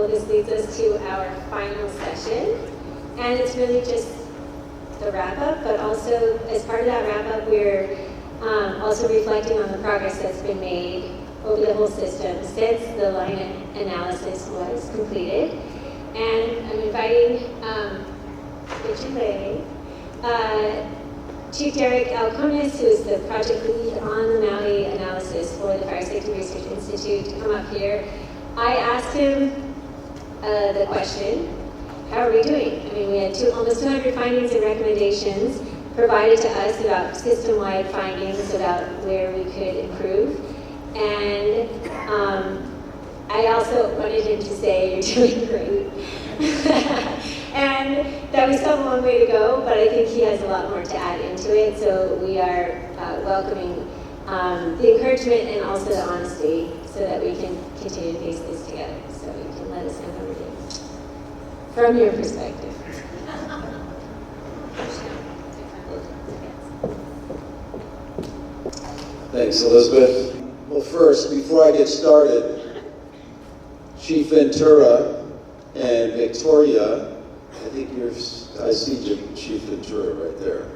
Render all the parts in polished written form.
well, this leads us to our final session. And it's really just the wrap-up, but also as part of that wrap-up, we're also reflecting on the progress that's been made over the whole system since the Lahaina analysis was completed. And I'm inviting Chief Derek Alconis, who is the project lead on the Maui analysis for the Fire Safety Research Institute, to come up here. I asked him the question, how are we doing? I mean, we had almost 200 findings and recommendations provided to us about system-wide findings about where we could improve. And I also wanted him to say, you're doing great. And that we still have a long way to go, but I think he has a lot more to add into it. So we are welcoming the encouragement and also the honesty so that we can continue to face this together. So you can let us know how we're doing from your perspective. Thanks, Elizabeth. Well, first, before I get started, Chief Ventura and Victoria, I see Chief Ventura right there,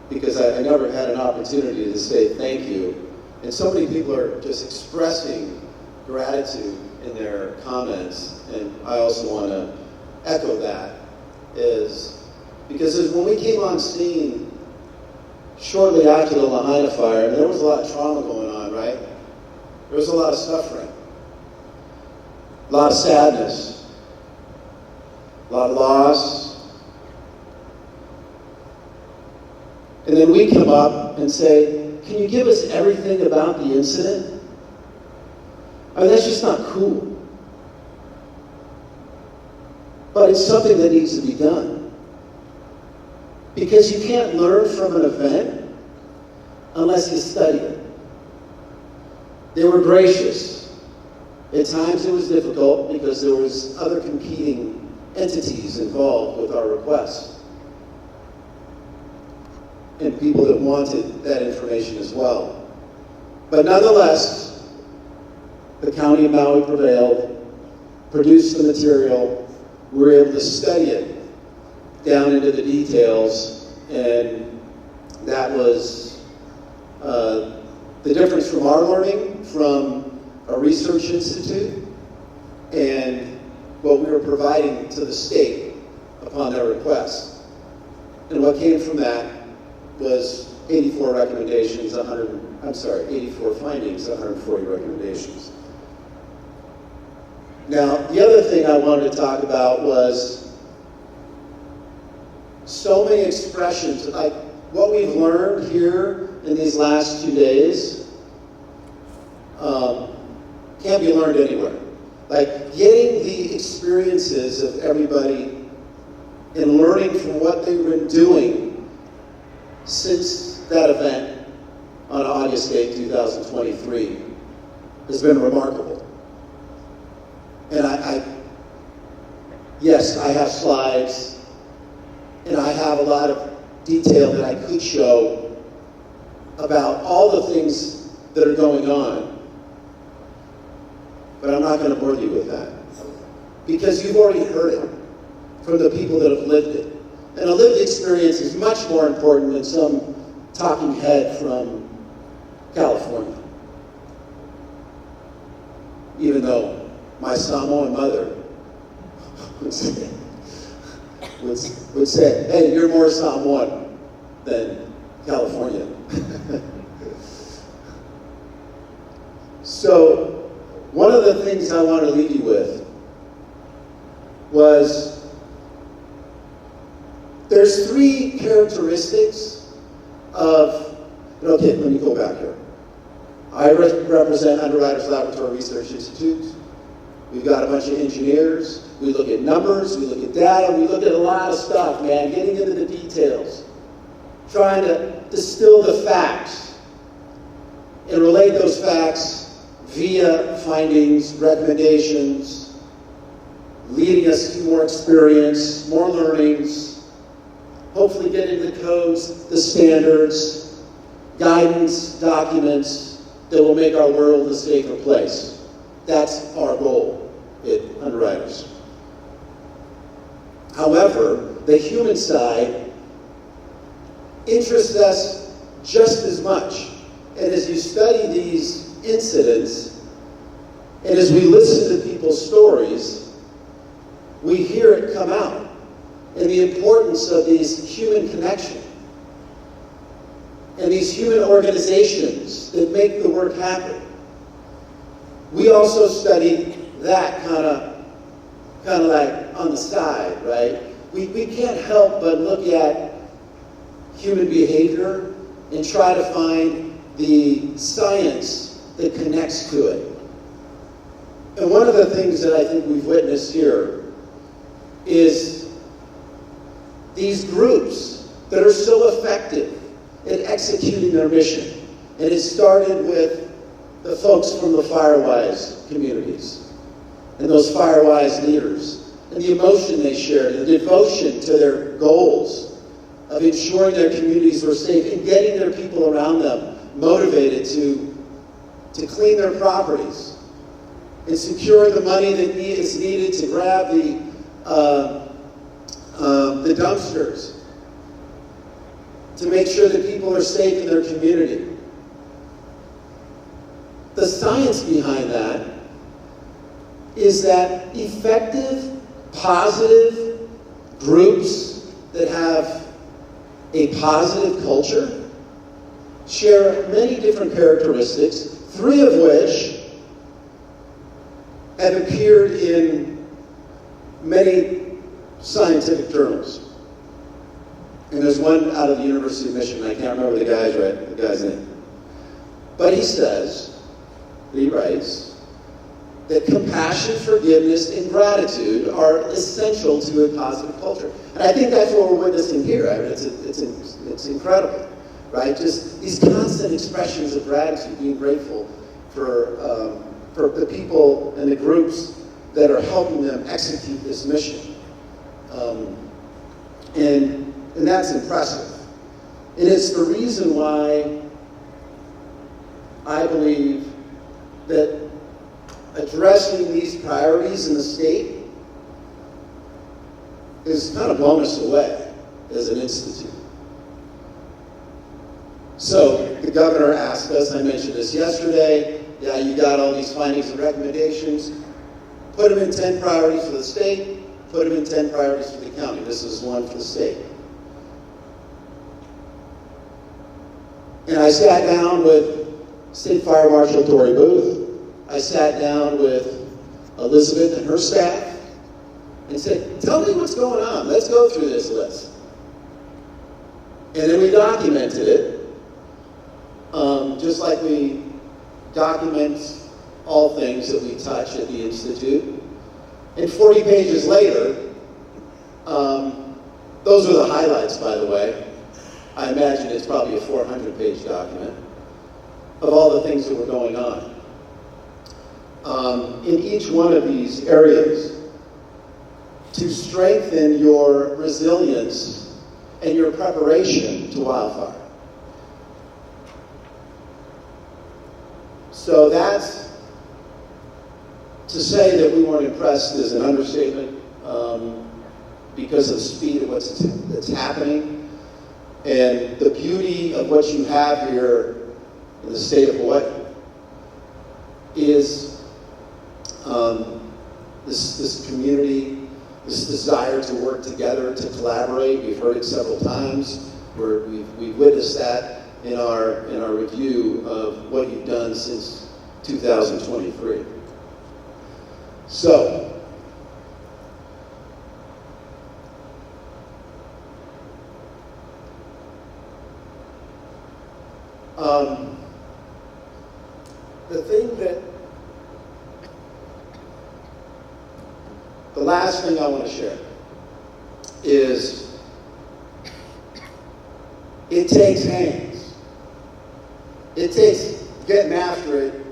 because I never had an opportunity to say thank you. And so many people are just expressing gratitude in their comments, and I also want to echo that, because when we came on scene shortly after the Lahaina fire, and there was a lot of trauma going on, right? There was a lot of suffering, a lot of sadness, a lot of loss. And then we come up and say, can you give us everything about the incident? I mean, that's just not cool. But it's something that needs to be done. Because you can't learn from an event unless you study it. They were gracious. At times it was difficult because there was other competing entities involved with our request. And people that wanted that information as well. But nonetheless, the County of Maui prevailed, produced the material, we were able to study it down into the details, and that was the difference from our learning from a research institute and what we were providing to the state upon their request. And what came from that was 84 recommendations, 84 findings, 140 recommendations. Now, the other thing I wanted to talk about was so many expressions, like what we've learned here in these last 2 days can't be learned anywhere. Like getting the experiences of everybody and learning from what they've been doing since that event on August 8, 2023 has been remarkable. And yes, I have slides, and I have a lot of detail that I could show about all the things that are going on. But I'm not going to bore you with that. Because you've already heard it from the people that have lived it. And a lived experience is much more important than some talking head from California. Even though my Samoan mother would say, hey, you're more Samoan than California. So one of the things I want to leave you with was there's 3 characteristics of, okay, let me go back here. I represent Underwriters Laboratory Research Institute. We've got a bunch of engineers. We look at numbers, we look at data, we look at a lot of stuff, man, getting into the details, trying to distill the facts and relate those facts via findings, recommendations, leading us to more experience, more learnings, hopefully getting the codes, the standards, guidance, documents that will make our world a safer place. That's our goal. underwriters. However, the human side interests us just as much. And as you study these incidents, and as we listen to people's stories, we hear it come out. And the importance of these human connections and these human organizations that make the work happen. We also study that kind of like on the side, right? We can't help but look at human behavior and try to find the science that connects to it. And one of the things that I think we've witnessed here is these groups that are so effective at executing their mission. And it started with the folks from the Firewise communities and those Firewise leaders and the emotion they shared, the devotion to their goals of ensuring their communities were safe and getting their people around them motivated to clean their properties and securing the money that is needed to grab the dumpsters, to make sure that people are safe in their community. The science behind that is that effective, positive groups that have a positive culture share many different characteristics, 3 of which have appeared in many scientific journals. And there's one out of the University of Michigan, I can't remember the guy's name. But he writes, that compassion, forgiveness, and gratitude are essential to a positive culture. And I think that's what we're witnessing here. I mean, it's incredible, right? Just these constant expressions of gratitude, being grateful for the people and the groups that are helping them execute this mission. And that's impressive. And it's the reason why I believe that addressing these priorities in the state is kind of blown us away as an institute. So the governor asked us, I mentioned this yesterday, yeah, you got all these findings and recommendations, put them in 10 priorities for the state, put them in 10 priorities for the county. This is one for the state. And I sat down with State Fire Marshal Tory Booth. I sat down with Elizabeth and her staff and said, tell me what's going on. Let's go through this list. And then we documented it, just like we document all things that we touch at the Institute. And 40 pages later, those are the highlights, by the way. I imagine it's probably a 400-page document of all the things that were going on. In each one of these areas, to strengthen your resilience and your preparation to wildfire. So that's, to say that we weren't impressed is an understatement, because of the speed of that's happening and the beauty of what you have here in the state of Hawaii is this community, this desire to work together, to collaborate. We've heard it several times. We've witnessed that in our review of what you've done since 2023. So, the last thing I want to share is it takes hands. It takes getting after it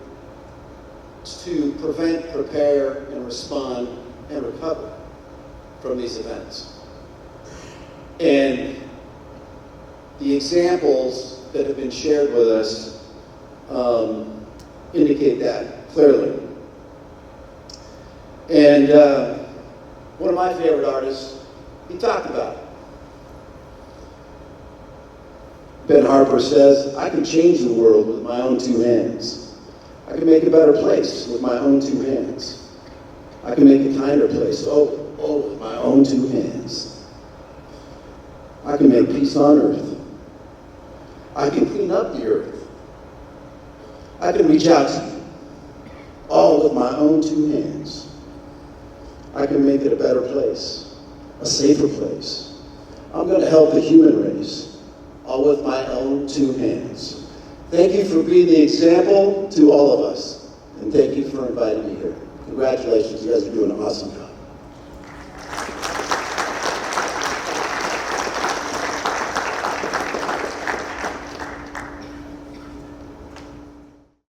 to prevent, prepare, and respond and recover from these events. And the examples that have been shared with us indicate that clearly. And one of my favorite artists, he talked about it. Ben Harper says, I can change the world with my own two hands. I can make a better place with my own two hands. I can make a kinder place, with my own two hands. I can make peace on earth. I can clean up the earth. I can reach out to you, all with my own two hands. I can make it a better place, a safer place. I'm going to help the human race, all with my own two hands. Thank you for being the example to all of us, and thank you for inviting me here. Congratulations, you guys are doing an awesome job.